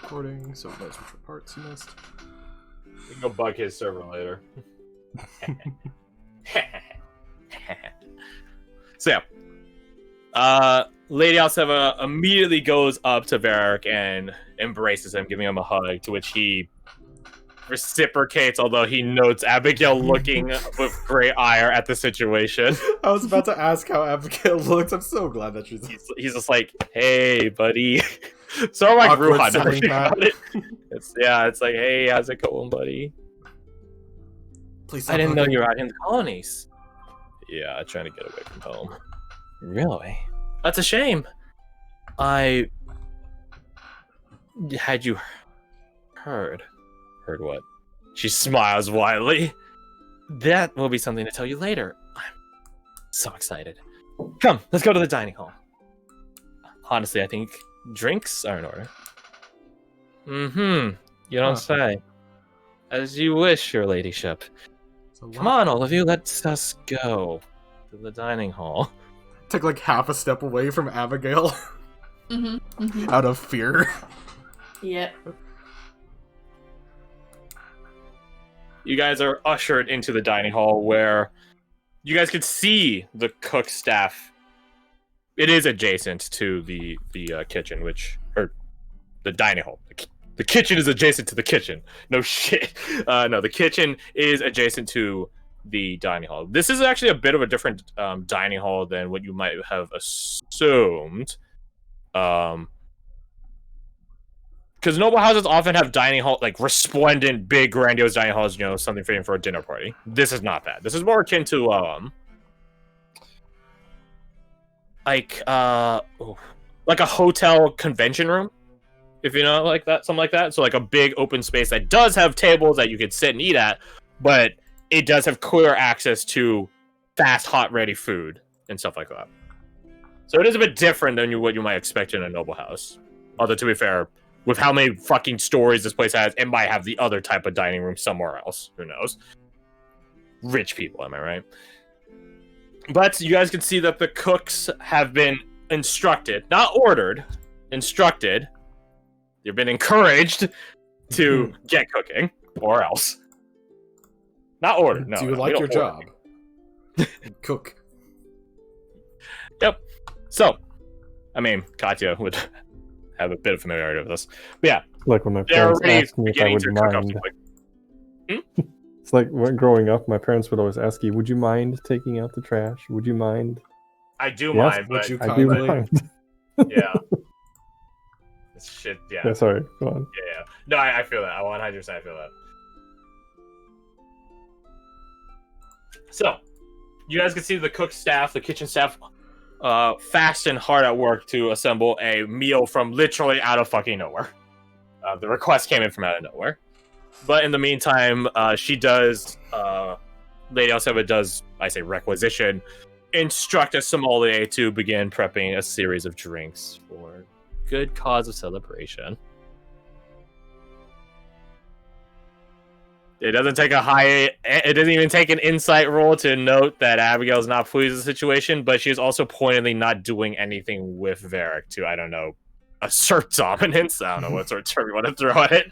recording, so it knows which parts you missed. We can go bug his server later. So yeah. Lady Alceva immediately goes up to Varric and embraces him, giving him a hug, to which he reciprocates, although he notes Abigail looking with great ire at the situation. I was about to ask how Abigail looks. I'm so glad that she's... He's just like, hey, buddy. So like Ruhan about it. It's like, hey, how's it going, buddy? Please, I didn't know you were out in the colonies. Yeah, trying to get away from home. Really? That's a shame. Had you heard? Heard what? She smiles widely. That will be something to tell you later. I'm so excited. Come, let's go to the dining hall. Honestly, I think drinks are in order. You don't say. As you wish, your ladyship. Come on, all of you, let's us go to the dining hall. Take like half a step away from Abigail. Out of fear. Yep. You guys are ushered into the dining hall where you guys could see the cook staff. It is adjacent to the kitchen, or the dining hall. The kitchen is adjacent to the kitchen. No shit. No, the kitchen is adjacent to the dining hall. This is actually a bit of a different dining hall than what you might have assumed. Because noble houses often have dining hall, like resplendent, big, grandiose dining halls, something fitting for a dinner party. This is not that. This is more akin to, like a hotel convention room, if you know, like that, something like that. So like a big open space that does have tables that you could sit and eat at, but it does have clear access to fast, hot, ready food and stuff like that. So it is a bit different than what you might expect in a noble house. Although, to be fair, with how many fucking stories this place has, it might have the other type of dining room somewhere else. Who knows? Rich people, am I right? But you guys can see that the cooks have been instructed, not ordered, instructed. They've been encouraged to get cooking, or else. Not ordered, no. Do you like your job? Cook. Yep. So, I mean, Katya would have a bit of familiarity with this. But yeah. Like when my parents asked me if I would mind. It's like when growing up, my parents would always ask you, would you mind taking out the trash? Would you mind? I do mind, but... I do mind. Yeah. Shit, yeah. Yeah, sorry, go on. Yeah. No, I feel that. I 100% feel that. So, you guys can see the cook staff, the kitchen staff, fast and hard at work to assemble a meal from literally out of fucking nowhere. The request came in from out of nowhere. But in the meantime, Lady Alceva does, I say requisition, instruct a sommelier to begin prepping a series of drinks for good cause of celebration. It doesn't even take an insight roll to note that Abigail's not pleased with the situation, but she's also pointedly not doing anything with Varric to, I don't know, assert dominance. I don't know what sort of term you want to throw at it.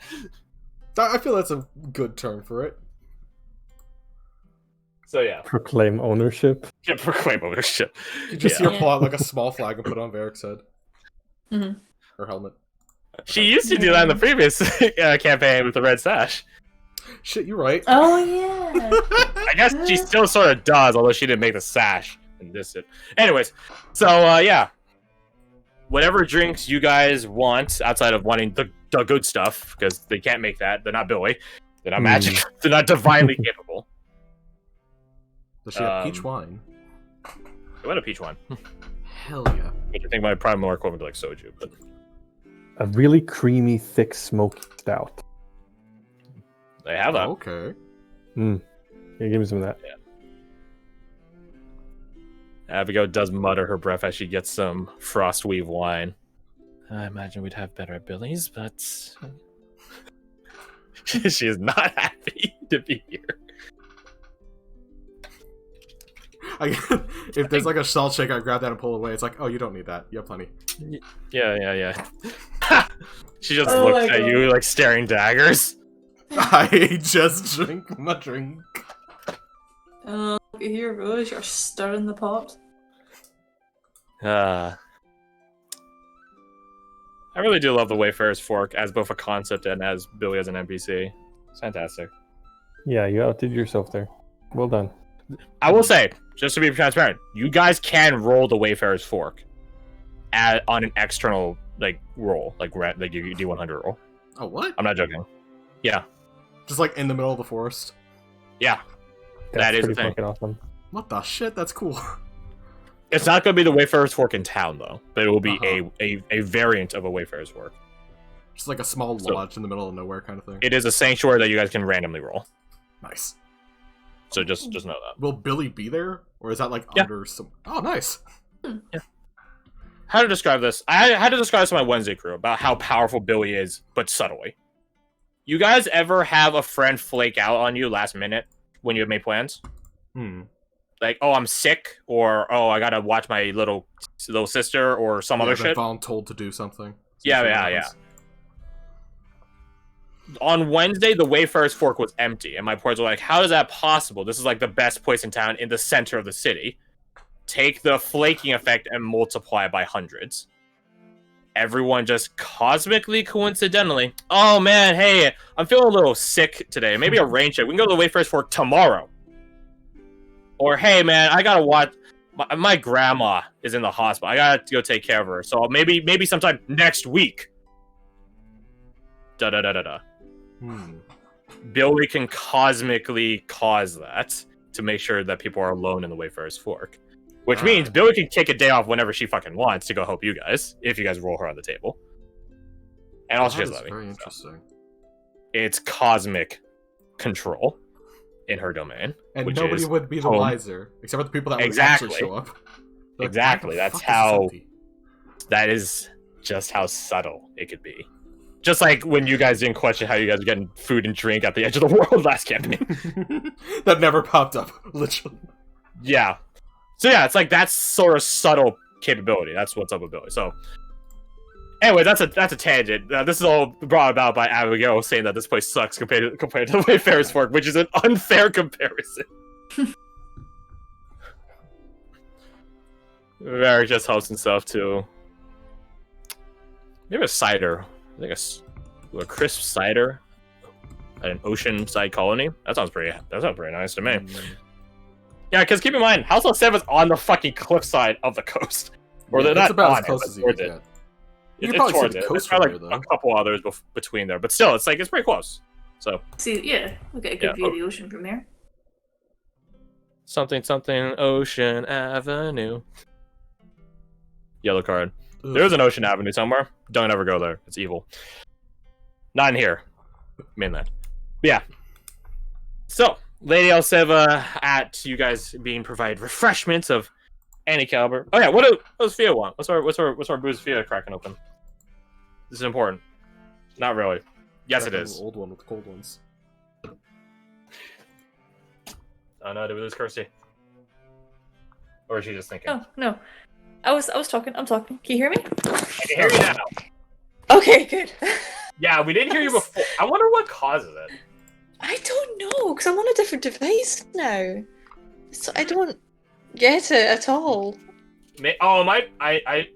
I feel that's a good term for it. So yeah. Proclaim ownership. Yeah, proclaim ownership. You just see her pull out like a small flag and put it on Varric's head. Her helmet. She used to do that in the previous campaign with the red sash. Shit, you're right. Oh, yeah. I guess she still sort of does, although she didn't make the sash in this. Anyways, so yeah. Whatever drinks you guys want, outside of wanting the good stuff, because they can't make that. They're not Billy. They're not magic. They're not divinely capable. Does she have peach wine? They went a peach wine. Hell yeah. I think my probably more equivalent to like soju, but A really creamy, thick, smoky stout. they have that. Okay. Yeah, give me some of that. Yeah. Abigail does mutter her breath as she gets some Frostweave wine. I imagine we'd have better at Billy's, but she is not happy to be here. If there's like a salt shake, I grab that and pull away. It's like, oh, you don't need that. You have plenty. Yeah. She just looks at you like staring daggers. I just drink my drink. Here goes, you're stirring the pot. I really do love the Wayfarer's Fork as both a concept and as Billy as an NPC. It's fantastic. Yeah, you outdid yourself there. Well done. I will say, just to be transparent, you guys can roll the Wayfarer's Fork on an external roll, like you D100 roll. Oh, what? I'm not joking. Yeah. Just like in the middle of the forest. Yeah. That is the thing. Awesome. What the shit? That's cool. It's not going to be the Wayfarer's Fork in town, though, but it will be a variant of a Wayfarer's Fork. Just like a small lodge in the middle of nowhere kind of thing. It is a sanctuary that you guys can randomly roll. Nice. So just know that. Will Billy be there? Or is that under some... Oh, nice. Yeah. How to describe this? I had to describe this to my Wednesday crew about how powerful Billy is, but subtly. You guys ever have a friend flake out on you last minute when you have made plans? Like, oh, I'm sick, or oh, I gotta watch my little sister, or some other shit. Told to do something. Yeah. On Wednesday, the Wayfarer's Fork was empty, and my boys were like, how is that possible? This is like the best place in town in the center of the city. Take the flaking effect and multiply by hundreds. Everyone just cosmically, coincidentally, oh man, hey, I'm feeling a little sick today. Maybe arrange it. We can go to the Wayfarer's Fork tomorrow. Or, hey man, I gotta watch... My grandma is in the hospital. I gotta go take care of her. So maybe sometime next week. Da-da-da-da-da. Billy can cosmically cause that to make sure that people are alone in the Wayfarer's Fork. Which means Billy can take a day off whenever she fucking wants to go help you guys, if you guys roll her on the table. And also just let me. Very interesting. It's cosmic control in her domain. And nobody would be the wiser, except for the people that would actually show up. Like, exactly. That's how... That is just how subtle it could be. Just like when you guys didn't question how you guys were getting food and drink at the edge of the world last campaign. That never popped up, literally. Yeah. So yeah, it's like that sort of subtle capability. That's what's up with Billy. So anyway, that's a tangent. This is all brought about by Abigail saying that this place sucks compared to the Wayfarer's Fork, which is an unfair comparison. Varric just helps himself to maybe a cider. I think a crisp cider at an ocean-side colony. That sounds pretty nice to me. Yeah, because keep in mind, House of Seven's on the fucking cliffside of the coast. Or they're not about on as close as you towards can it. get. It's towards it. There's probably like a couple others between there, but still, it's pretty close. So see, yeah, we'll get a good view of the ocean from there. Something Ocean Avenue. Yellow card. There's an Ocean Avenue somewhere. Don't ever go there. It's evil. Not in here. Mainland. But yeah. So, Lady Elseva at you guys being provided refreshments of any caliber. Oh yeah, what does Fia want? What's our booze Fia cracking open? This is important. Not really. Yes, it is. Old one with cold ones. Oh no, did we lose Kirsty? Or is she just thinking? Oh no. I was talking. I'm talking. Can you hear me? I can hear you now. Okay, good. Yeah, we didn't hear you before. I wonder what causes it. I don't know, because I'm on a different device now. So I don't get it at all. I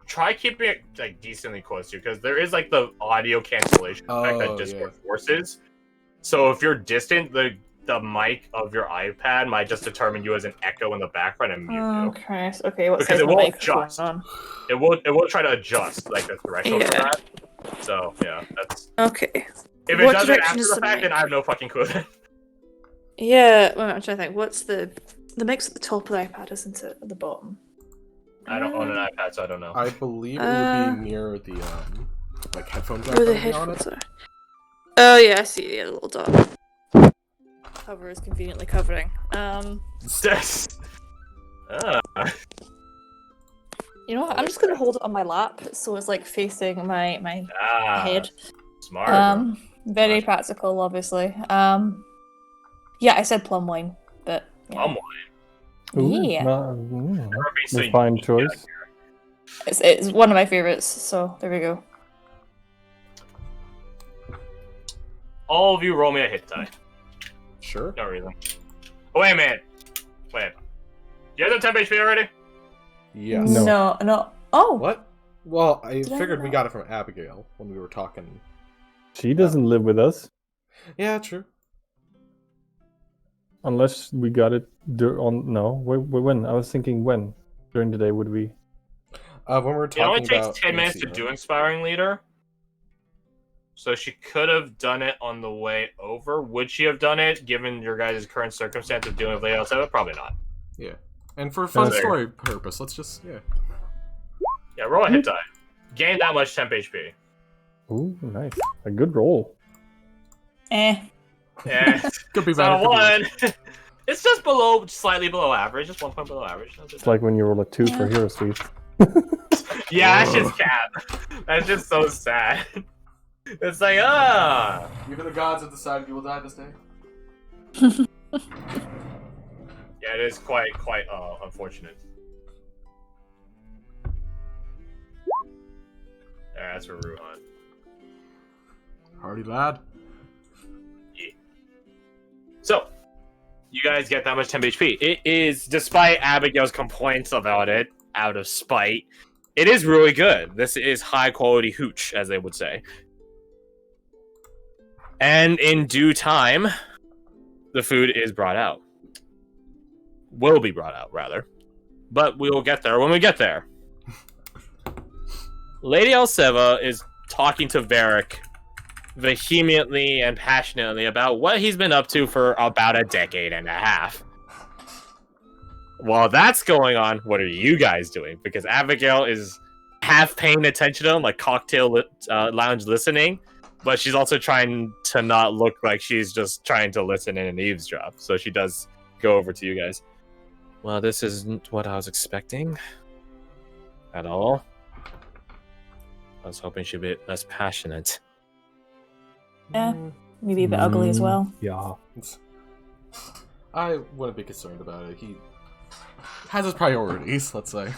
try keeping it like decently close to you, because there is like the audio cancellation effect that Discord forces. So if you're distant, the mic of your iPad might just determine you as an echo in the background and mute you. Okay, what because it won't adjust. It will try to adjust like the threshold for that. So yeah, that's okay. If it does it after the fact, then I have no fucking clue. Yeah, well, I'm trying to think. What's the mix at the top of the iPad, isn't it? At the bottom. I don't own an iPad, so I don't know. I believe it would be near the like headphone jack. Where the headphones are. Oh yeah, I see the little dot. Cover is conveniently covering. You know what? I'm just gonna hold it on my lap, so it's like facing my head. Smart. Very practical, obviously. Yeah, I said plum wine, but yeah. Plum wine. Ooh, yeah. Fine choice. It's one of my favorites, so there we go. all of you roll me a hit die. Sure. No reason. Oh, wait a minute. Wait. You guys have 10 HP already? Yes. No. Oh. What? Well, I Did I figured we not? got it from Abigail when we were talking. She doesn't live with us. Yeah, true. Unless we got it when? I was thinking when during the day would we? When we were It talking only takes about 10 minutes to Lucia. do Inspiring Leader. So she could have done it on the way over. Would she have done it given your guys' current circumstance of dealing with Lady L7? Probably not. Yeah. And for fun There. story purpose, let's just, Yeah, roll a hit die. Gain that much temp HP. Ooh, nice. A good roll. Eh. Yeah. Could be So better. one. It's just slightly below average. Just 1 point below average. It's like when you roll a 2 for Hero Sweep. Yeah, that's just cat. That's just so sad. It's like, Even the gods have decided you will die this day. Yeah, it is quite unfortunate. Yeah, that's for Ruhan. Hardy lad. Yeah. So, you guys get that much temp HP. It is, despite Abigail's complaints about it, out of spite, it is really good. This is high quality hooch, as they would say. And in due time, the food is brought out. Will be brought out, rather. But we will get there when we get there. Lady Elseva is talking to Varric vehemently and passionately about what he's been up to for about a decade and a half. While that's going on, what are you guys doing? Because Abigail is half paying attention to him, like cocktail lounge listening, but she's also trying to not look like she's just trying to listen in and eavesdrop. So she does go over to you guys. Well, this isn't what I was expecting at all. I was hoping she'd be less passionate. Yeah. Maybe a bit ugly as well. Yeah. I wouldn't be concerned about it. He has his priorities, let's say.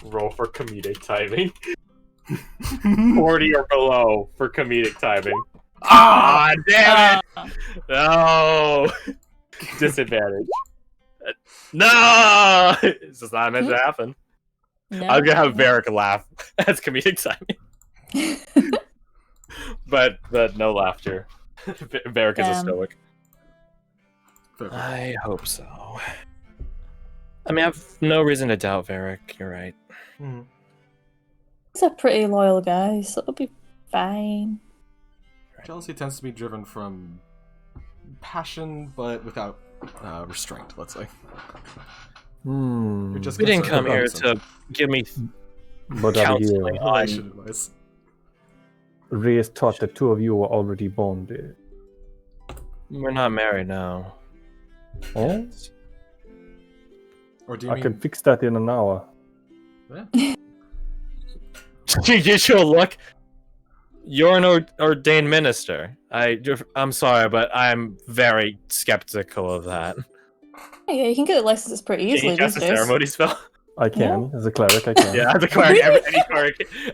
Roll for comedic timing. 40 or below for comedic timing. Ah, damn it! No! Disadvantage. No! This is not meant to happen. No. I'm gonna have Varric laugh as comedic timing. but no laughter. Varric is a stoic. I hope so. I mean, I have no reason to doubt Varric. You're right. He's a pretty loyal guy, so it'll be fine. Jealousy tends to be driven from passion, but without restraint, let's say. You're just We didn't concerned come here about to give me But counseling Abigail, on... relation advice. Reyes thought the two of you were already bonded. We're not married now. Oh? Or do you I mean... can fix that in an hour. Yeah. You get your look. You're an ordained minister. I'm sorry, but I'm very skeptical of that. Yeah, you can get licenses pretty Can easily you cast these a days. ceremony spell? I can, as a cleric, I can. Yeah, as a cleric,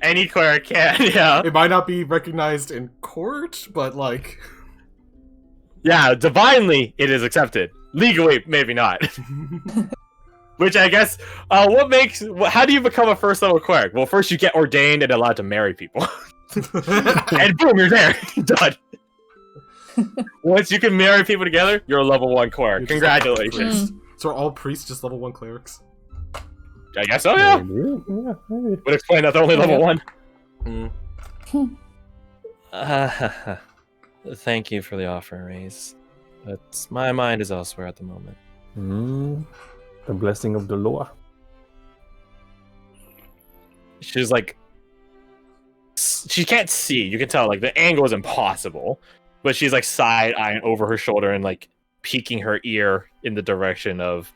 any cleric can. Yeah, It might not be recognized in court, but like... yeah. Divinely, it is accepted. Legally, maybe not. Which I guess, how do you become a first level cleric? Well, first you get ordained and allowed to marry people. And boom, you're there. Done. Once you can marry people together, you're a level 1 cleric. Congratulations. So are all priests just level 1 clerics? I guess so, yeah. Maybe. Yeah, maybe. Would explain that they're only level 1. Thank you for the offer, Reyes. But my mind is elsewhere at the moment. The blessing of the law. She's like... She can't see. You can tell, like, the angle is impossible. But she's, like, side-eyeing over her shoulder and, like, peeking her ear in the direction of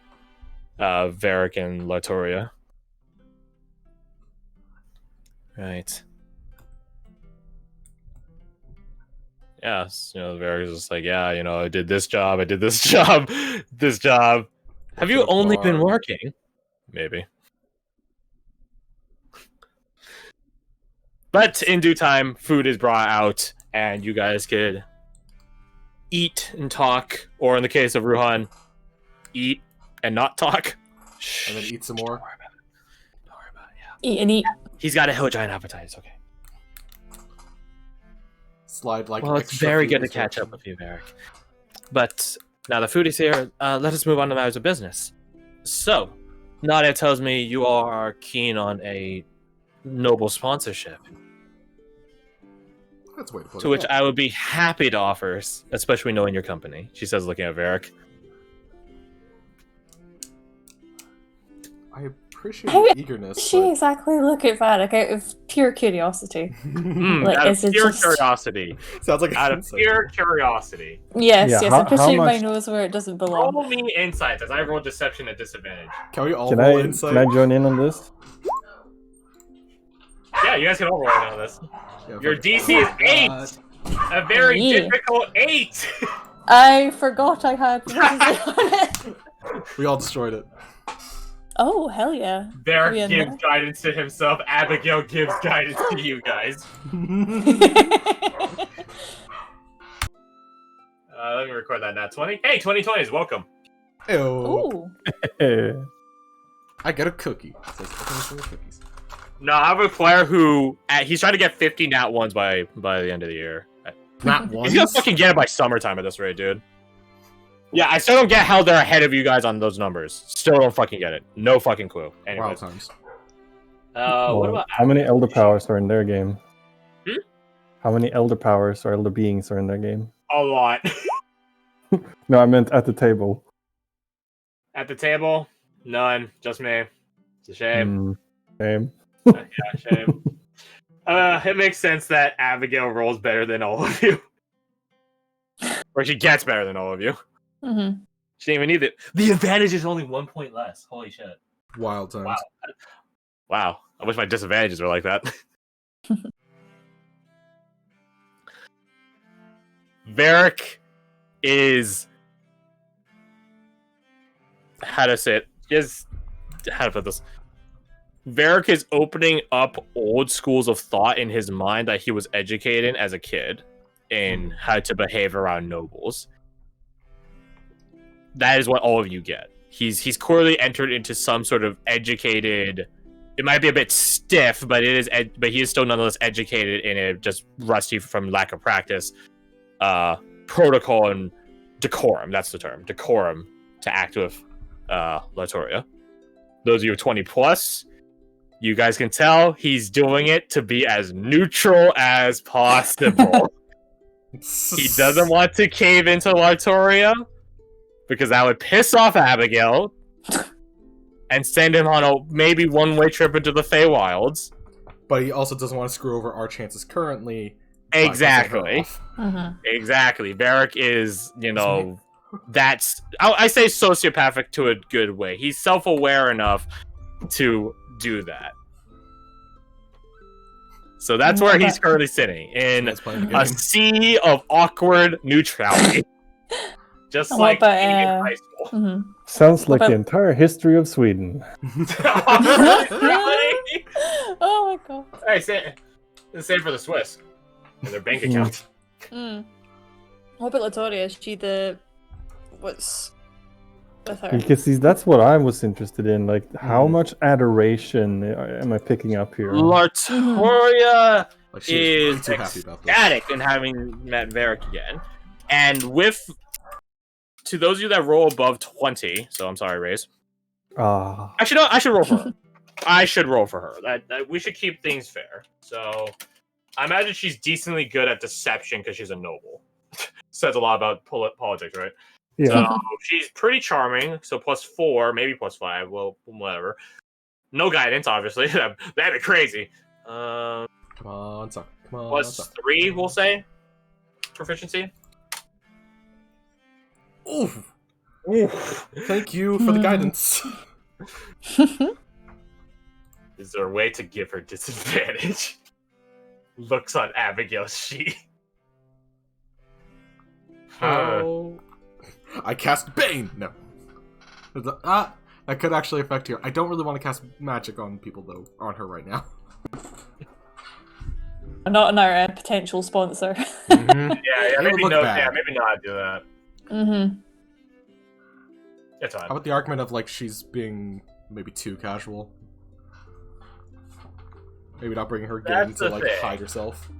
Varric and Latoria. Right. Yes, Varric is just like, yeah, I did this job, this job. Have you only been working? Maybe. But in due time, food is brought out, and you guys could eat and talk, or in the case of Ruhan, eat and not talk. And then eat some more. Don't worry about it. Eat and eat. He's got a hell giant appetite. It's okay. Slide like. Well, it's extra very food good to as catch well. up with you, Varric. But now the food is here. Let us move on to matters of business. So, Nadia tells me you are keen on a noble sponsorship, That's a way to put to it. which I would be happy to offer, especially knowing your company. She says, looking at Varric. I appreciate How your eagerness. She but... exactly look at Varric out of pure curiosity. Like, Out of is it pure just- curiosity. Sounds like Out of pure curiosity. Yes, Yeah, yes, how- I'm pushing how my much- nose where it doesn't belong. Roll me insights, as I roll deception at disadvantage. Can we all Can roll I insight? can I join in on this? Yeah, you guys can all roll in on this. Yeah, Your fuck it. DC is 8! God. A very Yeah. difficult 8! I forgot I had proficiency on it. We all destroyed it. Oh, hell yeah. Varric We in gives guidance to himself, Abigail gives guidance to you guys. Let me record that nat 20. Hey, 2020 is welcome. Ew. Ooh. I get a cookie. It says, "Open this for the cookies." No, I have a player who he's trying to get 50 nat ones by the end of the year. Not one. He's gonna fucking get it by summertime at this rate, dude. Yeah, I still don't get how they're ahead of you guys on those numbers. Still don't fucking get it. No fucking clue. Wild Anyways, times. what Well, about how many elder powers are in their game? Hmm? How many elder powers or elder beings are in their game? a lot? No, I meant at the table. At the table, none. Just me. It's a shame. Shame. Yeah, shame. It makes sense that Abigail rolls better than all of you. Or she gets better than all of you. Mm-hmm. She didn't even need it. The advantage is only 1 point less. Holy shit. Wild times. Wow. Wow. I wish my disadvantages were like that. Varric is... How to say it? How to put this? Varric is opening up old schools of thought in his mind that he was educated in as a kid in how to behave around nobles. That is what all of you get. He's clearly entered into some sort of educated. It might be a bit stiff, but it is. But he is still nonetheless educated in it, just rusty from lack of practice. Protocol and decorum. That's the term. Decorum to act with Latoria. Those of you 20 plus, you guys can tell he's doing it to be as neutral as possible. He doesn't want to cave into Latoria because that would piss off Abigail and send him on a maybe one-way trip into the Feywilds. But he also doesn't want to screw over our chances currently. Exactly. Exactly. Varric is, that's... I say sociopathic to a good way. He's self-aware enough to do that. So that's where he's currently sitting, in a sea of awkward neutrality. Just like being in high school. Mm-hmm. Sounds like the entire history of Sweden. Really? Oh my god. Hey, the same for the Swiss and their bank accounts. What about Latoria? Is she the... What's with her? Because that's what I was interested in. Like, how much adoration am I picking up here? Latoria Like, is way too happy about this. ecstatic in having met Varric again. And to those of you that roll above 20, so I'm sorry, Raze. Actually, no, I should roll for her. I should roll for her. That we should keep things fair. So I imagine she's decently good at deception because she's a noble. Says a lot about politics, right? Yeah. So she's pretty charming. So +4, maybe +5. Well, whatever. No guidance, obviously. That'd be crazy. Come on, son. Come on, +3, we'll say. Proficiency. Oof. Thank you for the guidance. Is there a way to give her disadvantage? Looks on Abigail's sheet. How? I cast Bane! No. That could actually affect here. I don't really want to cast magic on people, though, on her right now. not in our potential sponsor. Mm-hmm. Yeah, maybe no. Yeah, maybe not do that. Mm-hmm. It's How fine. about the argument of like she's being maybe too casual? Maybe not bringing her game That's to the like thing. hide herself.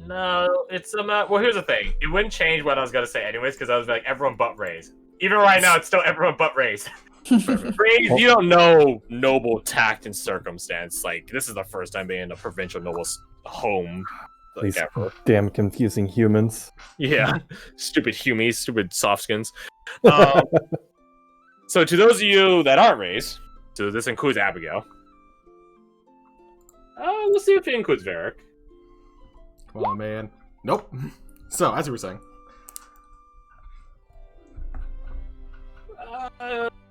No, it's well, here's the thing. It wouldn't change what I was gonna say anyways, because I was like everyone but Rays. Even right now, it's still everyone but Rays. Rays, you don't know noble tact and circumstance. Like this is the first time being in a provincial noble's home. Like, These ever. damn confusing humans. Yeah, stupid humies, stupid softskins. So to those of you that aren't Rays, so this includes Abigail. We'll see if it includes Varric. Come on, man. Nope. So, as you were saying.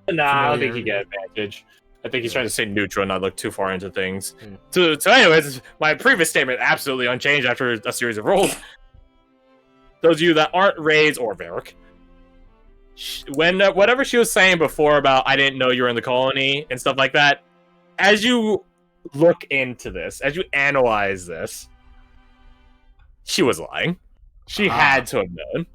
Nah, I don't think he get advantage. I think he's trying to stay neutral and not look too far into things. Yeah. So anyways, my previous statement absolutely unchanged after a series of rolls. Those of you that aren't Rays or Varric, when whatever she was saying before about I didn't know you were in the colony and stuff like that, as you look into this, as you analyze this, she was lying. She had to have known.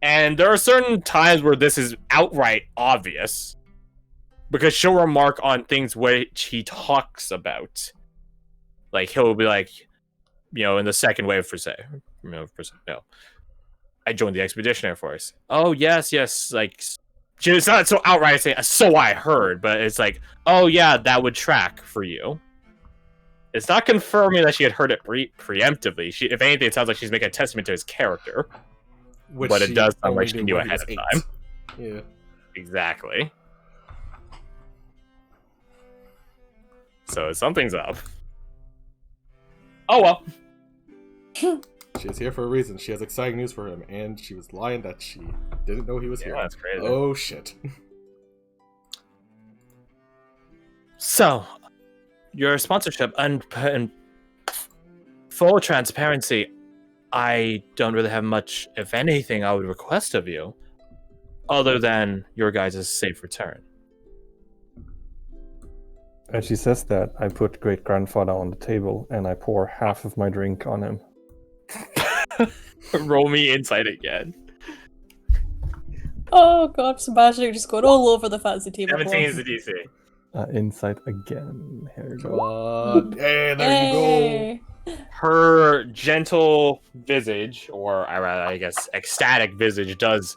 And there are certain times where this is outright obvious. Because she'll remark on things which he talks about. Like, he'll be like, in the second wave, per se. I joined the Expeditionary Force. Oh, yes. Like, it's not so outright saying, so I heard. But it's like, oh, yeah, that would track for you. It's not confirming that she had heard it preemptively. If anything, it sounds like she's making a testament to his character. But it does sound like she knew ahead of time. Yeah. Exactly. So something's up. Oh well. She is here for a reason. She has exciting news for him, and she was lying that she didn't know he was here. That's crazy. Oh shit. So, your sponsorship and full transparency, I don't really have much, if anything, I would request of you, other than your guys' safe return. As she says that, I put great grandfather on the table and I pour half of my drink on him. Roll me insight again. Oh god, Sebastian just going all over the fancy table. 17 is the DC. Insight again. Here we Come go. on. Hey, there you go. Her gentle visage, or I guess ecstatic visage, does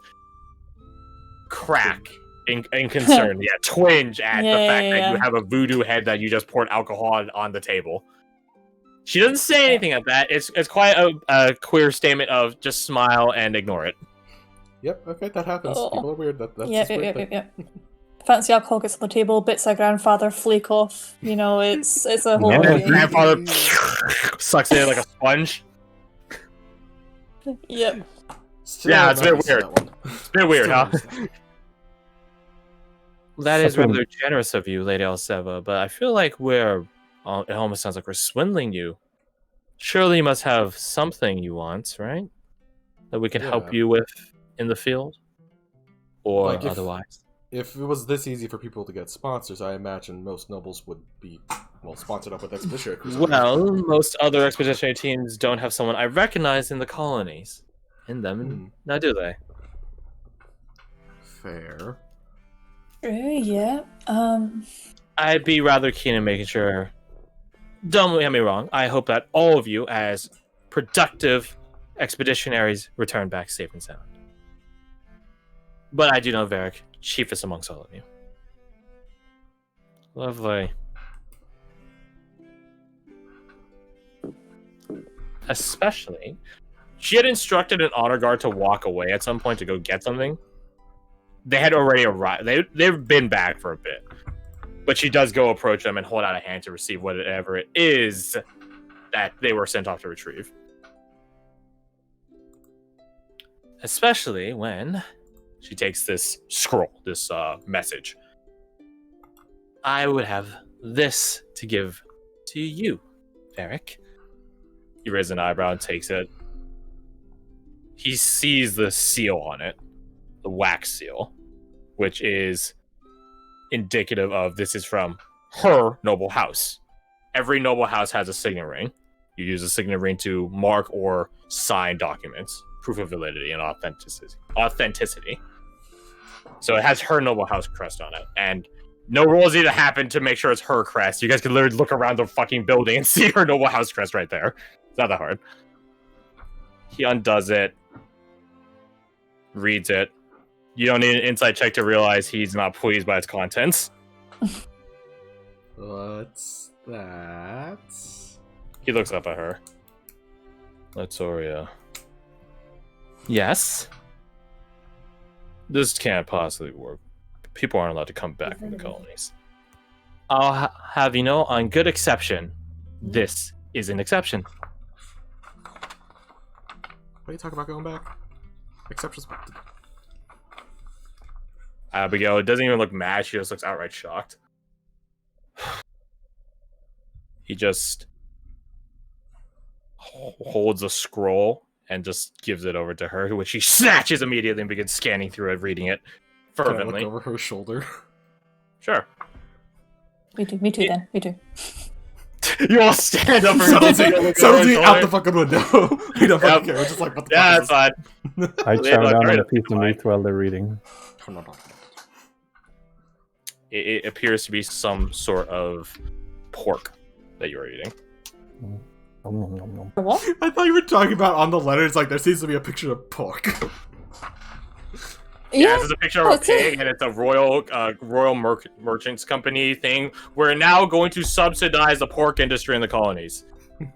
crack in concern. Yeah, twinge at the fact that you have a voodoo head that you just poured alcohol on the table. She doesn't say anything at that. It's quite a queer statement of just smile and ignore it. Yep, okay, that happens. People are weird. That's Yep. Fancy alcohol gets on the table, bits of grandfather flake off. It's a whole And then thing. grandfather sucks it in like a sponge. Yep. Yeah, it's a bit weird. It's a bit weird, huh? That is rather generous of you, Lady Alceva, but I feel like it almost sounds like we're swindling you. Surely you must have something you want, right? That we can help you with in the field? Or like otherwise? If it was this easy for people to get sponsors, I imagine most nobles would be, sponsored up with Expeditionary Crusaders. Well, most other expeditionary teams don't have someone I recognize in the colonies. In them, now do they? Fair. Yeah. I'd be rather keen in making sure. Don't get me wrong. I hope that all of you, as productive expeditionaries, return back safe and sound. But I do know Varric, chiefest amongst all of you. Lovely. Especially, she had instructed an honor guard to walk away at some point to go get something. They had already arrived. They've been back for a bit. But she does go approach them and hold out a hand to receive whatever it is that they were sent off to retrieve. Especially when she takes this scroll, this message. I would have this to give to you, Varric. He raises an eyebrow and takes it. He sees the seal on it, the wax seal, which is indicative of this is from her noble house. every noble house has a signet ring. You use a signet ring to mark or sign documents, proof of validity and authenticity. So it has her noble house crest on it, and no rules need to happen to make sure it's her crest. You guys can literally look around the fucking building and see her noble house crest right there. It's not that hard. He undoes it, reads it. You don't need an insight check to realize he's not pleased by its contents. What's that? He looks up at her. Latoria. Yes? This can't possibly work. People aren't allowed to come back from the colonies. I'll have you know, on good exception, this is an exception. What are you talking about going back? Exceptions. Abigail, it doesn't even look mad, she just looks outright shocked. He just holds a scroll and just gives it over to her, which she snatches immediately and begins scanning through it, reading it fervently. Can I look over her shoulder? Sure. Me too then. Me too. You all stand up and Subtlety out the fucking window. We don't fucking care. We're just like, what the fuck? That's fine. I chow down on a piece of meat while they're reading. It appears to be some sort of pork that you are eating. What? I thought you were talking about on the letters, like there seems to be a picture of pork. Yeah, there's a picture of a pig, and it's a royal merchants company thing. We're now going to subsidize the pork industry in the colonies.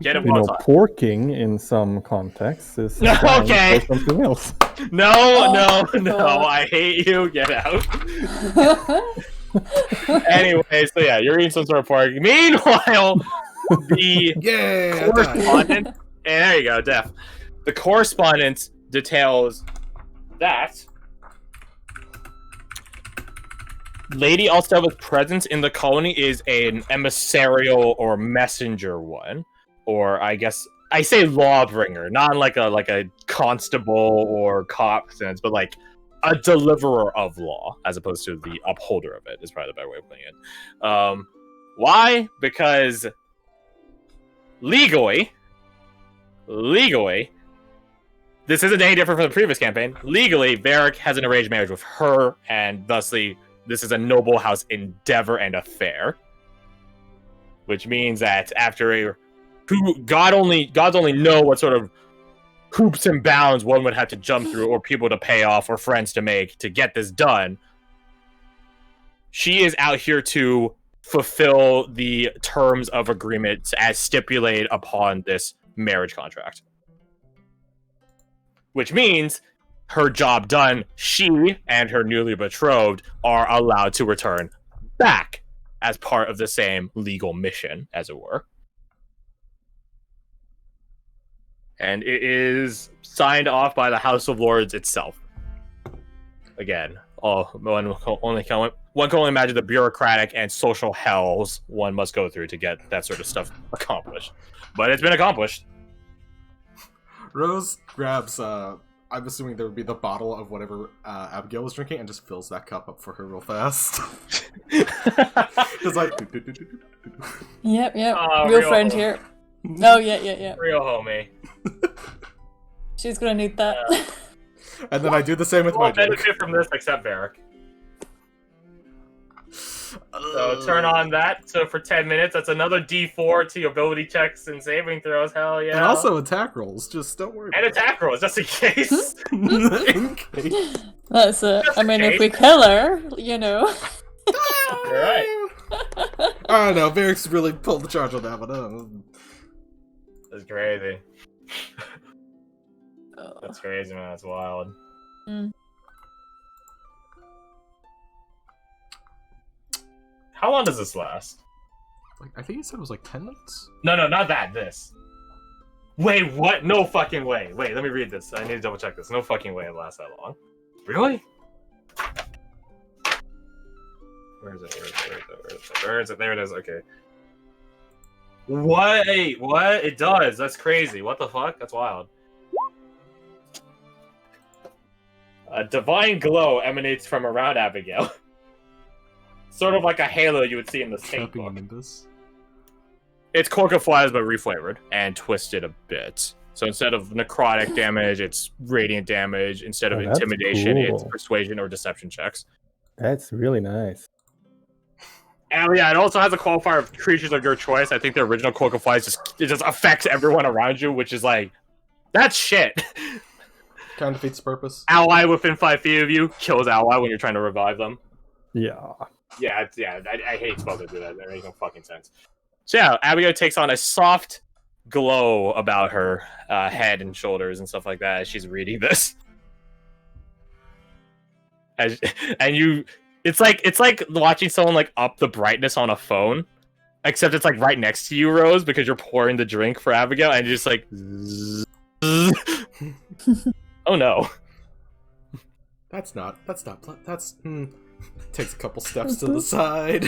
Get it? Porking in some contexts is okay. For something else. No, I hate you. Get out. Anyway, so yeah, you're eating some sort of pork. Meanwhile, the correspondent, and there you go, Def. The correspondence details that Lady Alsteva's presence in the colony is an emissarial or messenger one, or I guess I say lawbringer, not like a constable or cop sense, but like a deliverer of law, as opposed to the upholder of it, is probably the better way of putting it. Why? Because legally, this isn't any different from the previous campaign. Legally, Varric has an arranged marriage with her, and thusly, this is a noble house endeavor and affair. Which means that after gods only know what sort of hoops and bounds one would have to jump through, or people to pay off, or friends to make to get this done. She is out here to fulfill the terms of agreement as stipulated upon this marriage contract. Which means, her job done, she and her newly betrothed are allowed to return back as part of the same legal mission, as it were. And it is signed off by the House of Lords itself. Again, one can only imagine the bureaucratic and social hells one must go through to get that sort of stuff accomplished. But it's been accomplished. Rose grabs, I'm assuming there would be the bottle of whatever Abigail was drinking, and just fills that cup up for her real fast. Just like... Yep. Real friend here. Oh, yeah. Real homie. She's gonna need that. And then I do the same with my drink. Benefit from this except Varric. So turn on that. So for 10 minutes, that's another D4 to your ability checks and saving throws. Hell yeah. And also attack rolls. Just don't worry. And attack rolls, just in case. In case. That's it. I mean, if we kill her, you know. You're right. I don't know. Varric's really pulled the charge on that one. That's crazy. That's crazy, man. That's wild. Mm. How long does this last? Like, I think you said it was like 10 minutes? No, not that. This. Wait, what? No fucking way. Wait, let me read this. I need to double check this. No fucking way it lasts that long. Really? Where is it? Where is it? There it is. Okay. What? It does. That's crazy. What the fuck? That's wild. A divine glow emanates from around Abigail. Sort of like a halo you would see in the Saint book. It's Cork of Flies, but reflavored and twisted a bit. So instead of necrotic damage, it's radiant damage. Instead of intimidation, cool. it's persuasion or deception checks. That's really nice. And yeah, it also has a qualifier of creatures of your choice. I think the original Cork of Flies just affects everyone around you, which is like, that's shit. Kind of defeats the purpose. Ally within 5 feet of you kills ally when you're trying to revive them. Yeah. Yeah, I hate spells that do that. That makes no fucking sense. So yeah, Abigail takes on a soft glow about her head and shoulders and stuff like that as she's reading this. It's like watching someone like up the brightness on a phone, except it's like right next to you, Rose, because you're pouring the drink for Abigail, and you're just like, oh no, That's takes a couple steps to the side.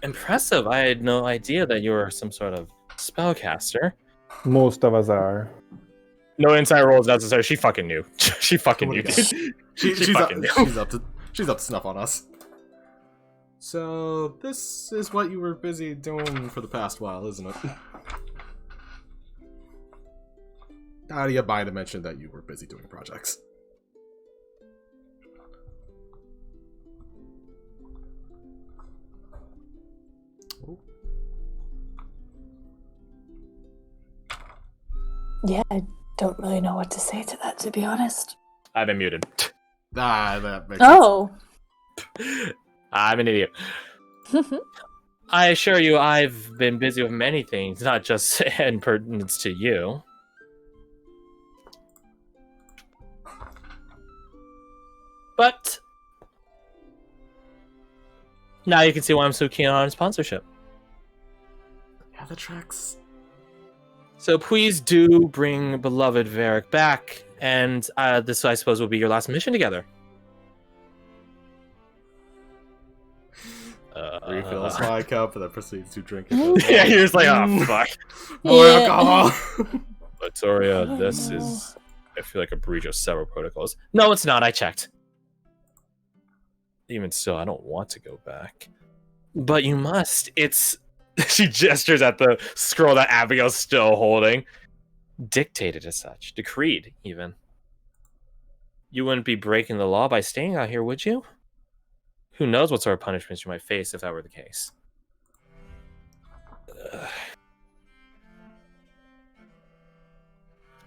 impressive. I had no idea that you were some sort of spellcaster. Most of us are. No insight rolls necessary. She fucking knew. She fucking knew. She's fucking up to snuff on us. So this is what you were busy doing for the past while, isn't it? How do you buy to mention that you were busy doing projects? Yeah, I don't really know what to say to that, to be honest. I've been muted. That makes Oh. I'm an idiot. I assure you, I've been busy with many things, not just in pertinence to you. But now you can see why I'm so keen on sponsorship. Yeah, that tracks. So please do bring beloved Varric back, and this, I suppose, will be your last mission together. Refills my cup and then proceeds to drink it. Yeah, you're just like, oh, fuck. More Yeah. alcohol. Victoria, this is, I feel like, a breach of several protocols. No, it's not. I checked. Even still, I don't want to go back. But you must. It's... She gestures at the scroll that Abigail's still holding. Dictated as such. Decreed, even. You wouldn't be breaking the law by staying out here, would you? Who knows what sort of punishments you might face if that were the case.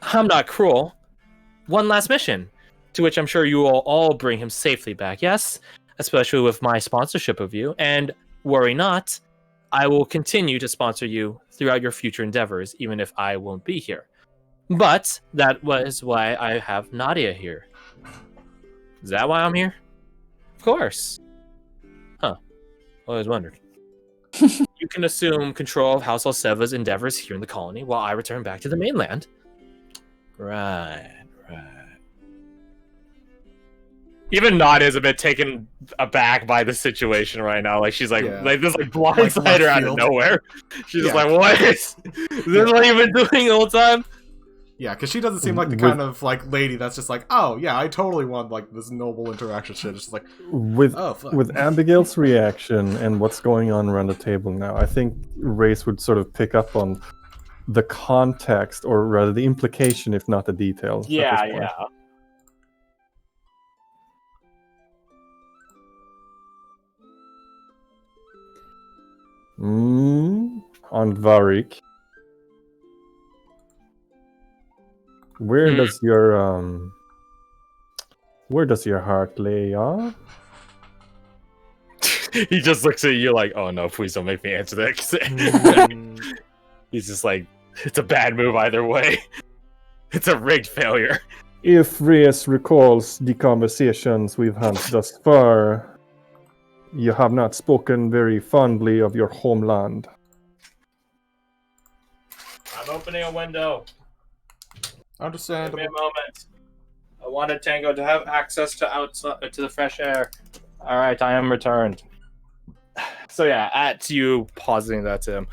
I'm not cruel. One last mission, to which I'm sure you will all bring him safely back, yes? Especially with my sponsorship of you. And worry not, I will continue to sponsor you throughout your future endeavors, even if I won't be here. But that was why I have Nadia here. Is that why I'm here? Of course. Huh. Always wondered. You can assume control of House Alseva's endeavors here in the colony while I return back to the mainland. Right. Even Nadia's a bit taken aback by the situation right now. Like, she's like, Yeah. like this like blindsided her out of field. nowhere. She's just Yeah. like, what is this what you've been doing the whole time? Yeah, because she doesn't seem like the kind of like lady that's just like, oh yeah, I totally want like this noble interaction shit. It's just like, With oh fuck. with Abigail's reaction and what's going on around the table now, I think Race would sort of pick up on the context, or rather the implication, if not the details. at this point. On Varric. Where does your heart lay, on? He just looks at you like, oh no, please don't make me answer that. He's just like, it's a bad move either way. It's a rigged failure. If Reyes recalls the conversations we've had thus far, you have not spoken very fondly of your homeland. I'm opening a window. Understandable. Give me a moment. I wanted Tango to have access to outside to the fresh air. All right, I am returned. So yeah, at you pausing that to him.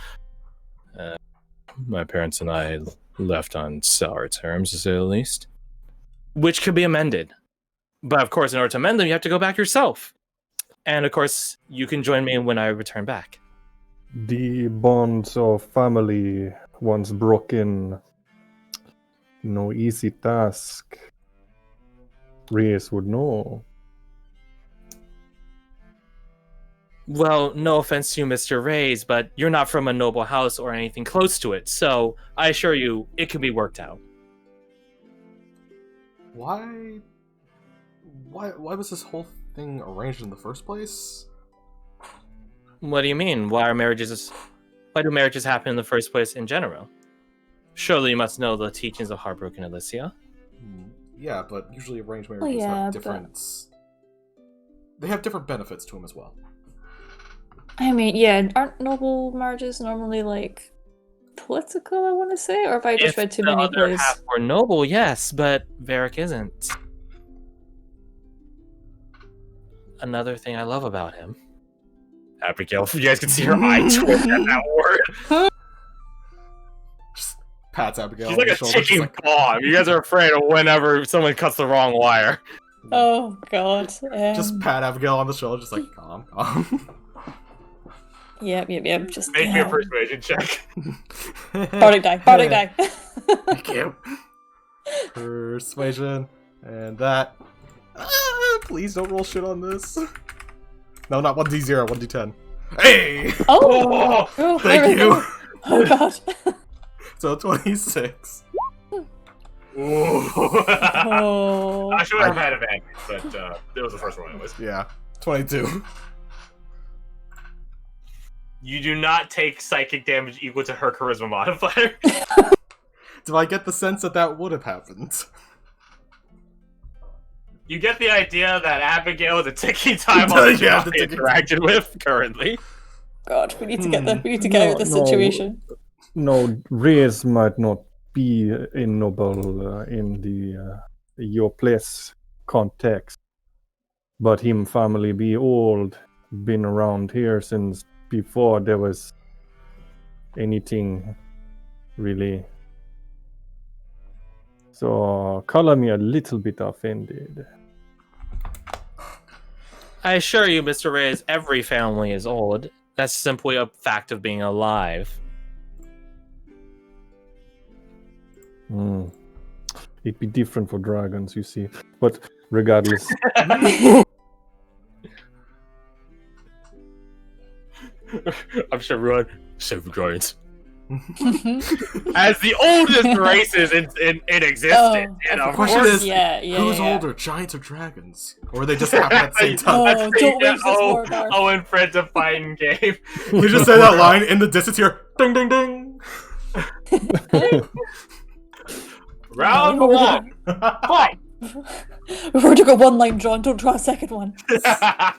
My parents and I left on sour terms, to say the least. Which could be amended. But of course, in order to amend them, you have to go back yourself. And of course, you can join me when I return back. The bonds of family once broken. No easy task. Reyes would know. Well, no offense to you, Mr. Reyes, but you're not from a noble house or anything close to it, so I assure you, it can be worked out. Why was this whole thing arranged in the first place? What do you mean? Why do marriages happen in the first place in general? Surely you must know the teachings of Heartbroken Alicia. Yeah, but usually arranged marriages have different... They have different benefits to them as well. I mean, yeah, aren't noble marriages normally, like, political, I want to say? Or have I just read too many plays? If the other half were noble, yes, but Varric isn't. Another thing I love about him. Abigail, if you guys can see her eye twitch at that word. Just pats Abigail. She's like a ticking bomb. You guys are afraid of whenever someone cuts the wrong wire. Oh, God. Just pat Abigail on the shoulder, just like, calm. Yep. Just make me a persuasion check. Bardic die. Thank you. Persuasion. And that. Please don't roll shit on this. No, not 1d0, 1d10. Hey! Oh! Thank you! Oh, God. So 26. Oh. I should have had advantage, but it was the first one anyways. Yeah, 22. You do not take psychic damage equal to her charisma modifier. Do I get the sense that would have happened? You get the idea that Abigail is a ticking time on the job interacted with currently. God, we need to get that. We need to get out of this situation. No, Reyes might not be a noble in the your place context, but him family be old, been around here since before there was anything really. So color me a little bit offended. I assure you, Mr. Reyes, every family is old. That's simply a fact of being alive. It'd be different for dragons, you see. But regardless. I'm sure everyone, save the dragons. As the oldest races in existence. The question is, who's yeah. older, giants or dragons? Or they just happen at the same time? Oh, don't waste this war, Garth. Owen Fred's a fighting game. You just say that line in the distance here. Ding, ding, ding. Round one. Fight. We've already got one line drawn. Don't draw a second one.